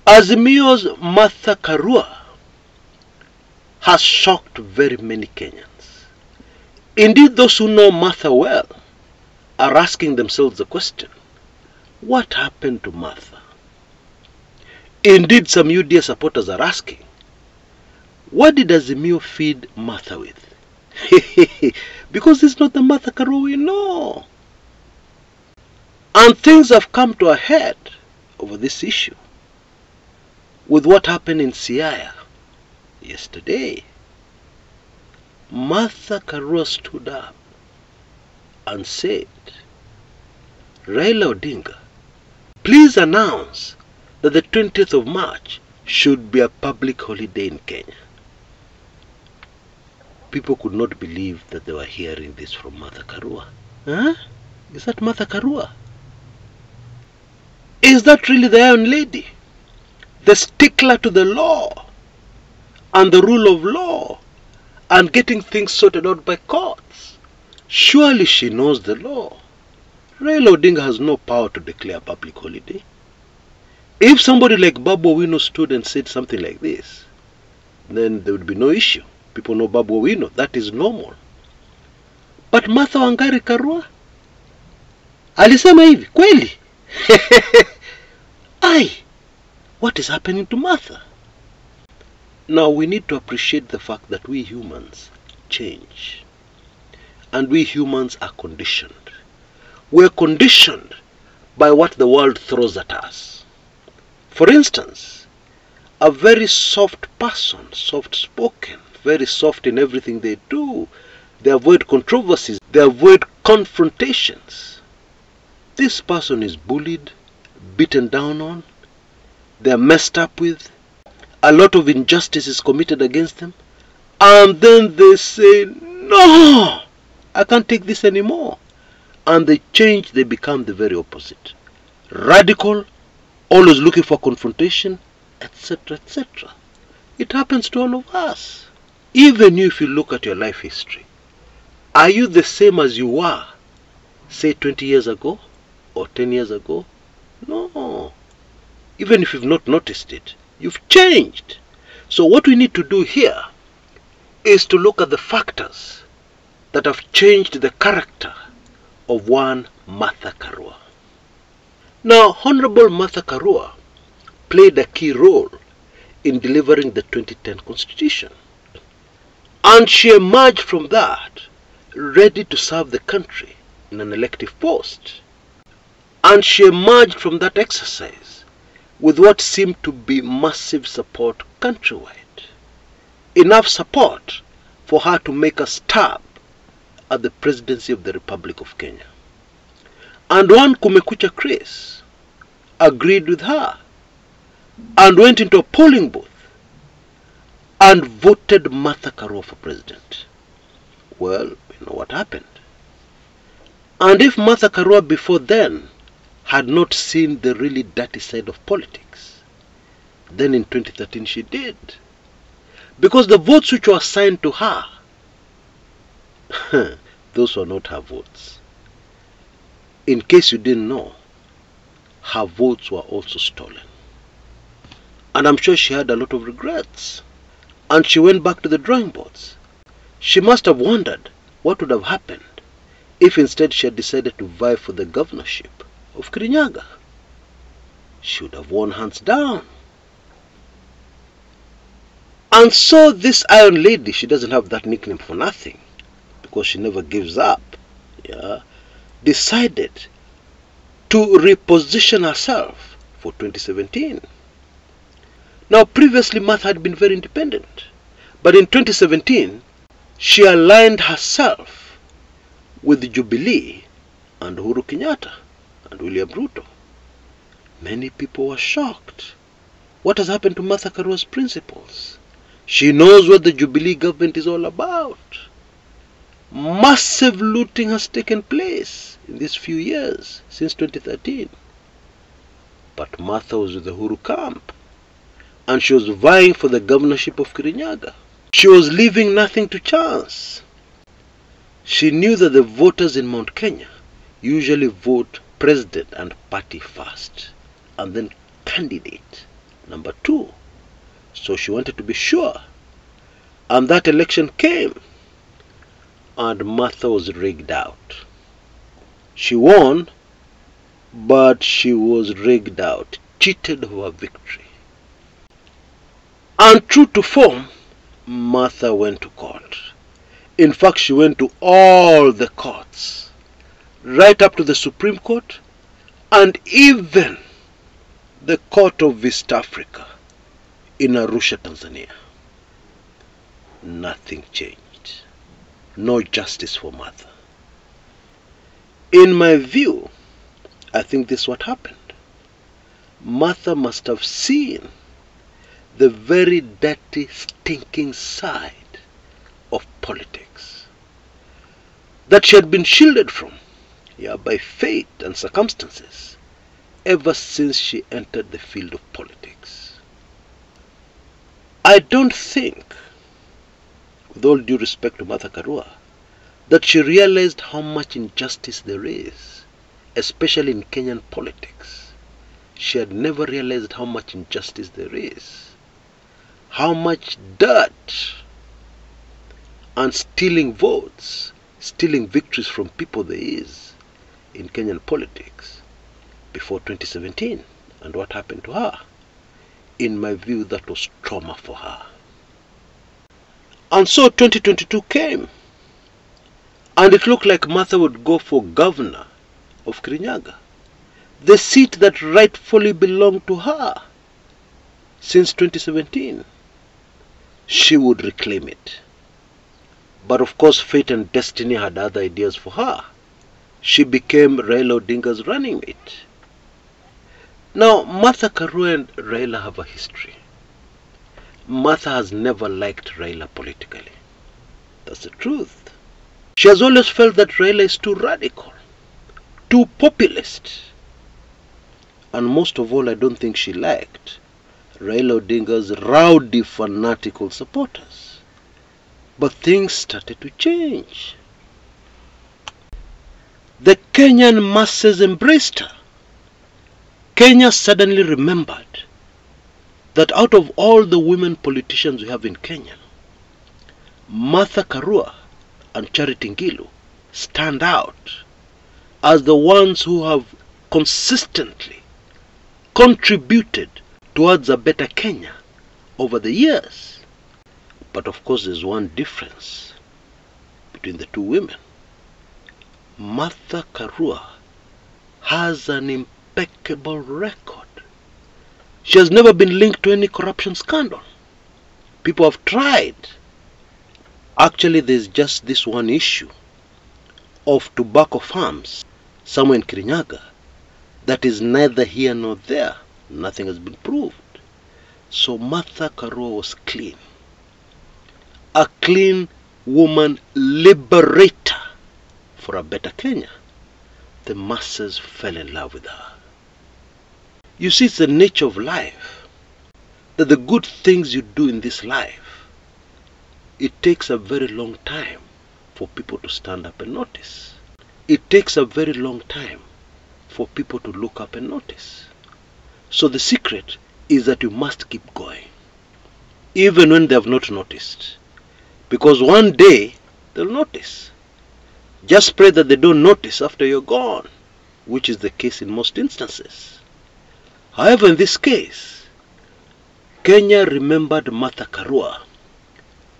Azimio's Martha Karua has shocked very many Kenyans. Indeed, those who know Martha well are asking themselves the question, what happened to Martha? Indeed, some UDA supporters are asking, what did Azimio feed Martha with? Because it's not the Martha Karua we know. And things have come to a head over this issue with what happened in Siaya yesterday. Martha Karua stood up and said, Raila Odinga, please announce that the 20th of March should be a public holiday in Kenya. People could not believe that they were hearing this from Martha Karua. Huh? Is that Martha Karua? Is that really the Iron Lady? The stickler to the law and the rule of law and getting things sorted out by courts? Surely she knows the law. Raila Odinga has no power to declare a public holiday. If somebody like Babu Owino stood and said something like this, then there would be no issue. People know Babu Owino. That is normal. But Martha Wangari Karua alisema hivi kweli? Aye, what is happening to Martha? Now we need to appreciate the fact that we humans change. And we humans are conditioned. We're conditioned by what the world throws at us. For instance, a very soft person, soft-spoken, very soft in everything they do. They avoid controversies. They avoid confrontations. This person is bullied, beaten down on. They are messed up with. A lot of injustice is committed against them. And then they say, no, I can't take this anymore. And they change, they become the very opposite. Radical, always looking for confrontation, etc., etc. It happens to all of us. Even you, if you look at your life history, are you the same as you were, say 20 years ago or 10 years ago? No. Even if you've not noticed it, you've changed. So what we need to do here is to look at the factors that have changed the character of one Martha Karua. Now, Honorable Martha Karua played a key role in delivering the 2010 Constitution. And she emerged from that ready to serve the country in an elective post. And she emerged from that exercise with what seemed to be massive support countrywide. Enough support for her to make a stab at the presidency of the Republic of Kenya. And one Kumekucha Chris agreed with her and went into a polling booth and voted Martha Karua for president. Well, you know what happened. And if Martha Karua before then had not seen the really dirty side of politics, then in 2013 she did. Because the votes which were assigned to her, those were not her votes. In case you didn't know, her votes were also stolen. And I'm sure she had a lot of regrets. And she went back to the drawing boards. She must have wondered what would have happened if instead she had decided to vie for the governorship of Kirinyaga. She would have won hands down. And so this Iron Lady, she doesn't have that nickname for nothing, because she never gives up, decided to reposition herself for 2017. Now, previously Martha had been very independent, but in 2017 she aligned herself with Jubilee and Uhuru Kenyatta and William Ruto. Many people were shocked. What has happened to Martha Karua's principles? She knows what the Jubilee government is all about. Massive looting has taken place in these few years, since 2013. But Martha was with the Uhuru camp, and she was vying for the governorship of Kirinyaga. She was leaving nothing to chance. She knew that the voters in Mount Kenya usually vote president and party first, and then candidate Number 2. So she wanted to be sure. And that election came. And Martha was rigged out. She won, but she was rigged out, cheated of her victory. And true to form, Martha went to court. In fact, she went to all the courts, right up to the Supreme Court, and even the Court of East Africa in Arusha, Tanzania. Nothing changed. No justice for Martha. In my view, I think this is what happened. Martha must have seen the very dirty, stinking side of politics that she had been shielded from, by fate and circumstances, ever since she entered the field of politics. I don't think, with all due respect to Martha Karua, that she realized how much injustice there is, especially in Kenyan politics. She had never realized how much injustice there is, how much dirt and stealing votes, stealing victories from people there is in Kenyan politics before 2017. And what happened to her? In my view, that was trauma for her. And so 2022 came, and it looked like Martha would go for governor of Kirinyaga, the seat that rightfully belonged to her since 2017. She would reclaim it. But of course, fate and destiny had other ideas for her. She became Raila Odinga's running mate. Now, Martha Karua and Raila have a history. Martha has never liked Raila politically. That's the truth. She has always felt that Raila is too radical, too populist. And most of all, I don't think she liked Raila Odinga's rowdy, fanatical supporters. But things started to change. The Kenyan masses embraced her. Kenya suddenly remembered that out of all the women politicians we have in Kenya, Martha Karua and Charity Ngilu stand out as the ones who have consistently contributed towards a better Kenya over the years. But of course, there's one difference between the two women. Martha Karua has an impeccable record. She has never been linked to any corruption scandal. People have tried. Actually, there's just this one issue of tobacco farms somewhere in Kirinyaga that is neither here nor there. Nothing has been proved. So Martha Karua was clean. A clean woman liberator for a better Kenya. The masses fell in love with her. You see, it's the nature of life that the good things you do in this life, it takes a very long time for people to stand up and notice. It takes a very long time for people to look up and notice. So the secret is that you must keep going, even when they have not noticed. Because one day, they'll notice. Just pray that they don't notice after you're gone, which is the case in most instances. However, in this case, Kenya remembered Martha Karua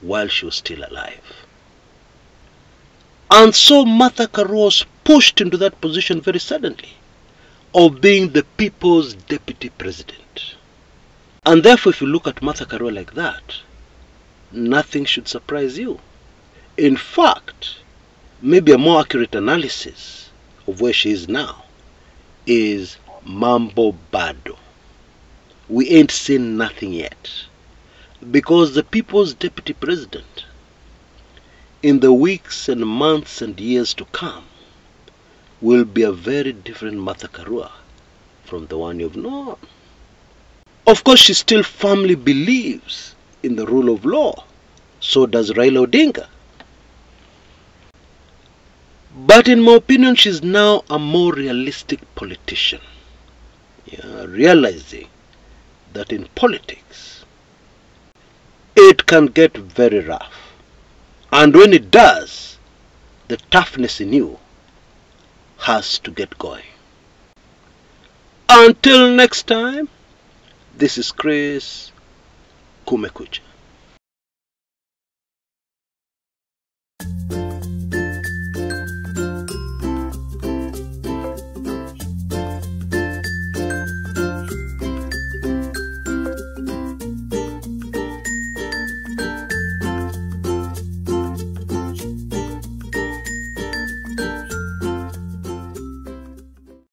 while she was still alive. And so Martha Karua was pushed into that position very suddenly of being the people's deputy president. And therefore, if you look at Martha Karua like that, nothing should surprise you. In fact, maybe a more accurate analysis of where she is now is mambo bado. We ain't seen nothing yet. Because the people's deputy president, in the weeks and months and years to come, will be a very different Martha Karua from the one you've known. Of course, she still firmly believes in the rule of law. So does Raila Odinga. But in my opinion, she's now a more realistic politician. Realizing that in politics, it can get very rough. And when it does, the toughness in you has to get going. Until next time, this is Chris. Kumekucha.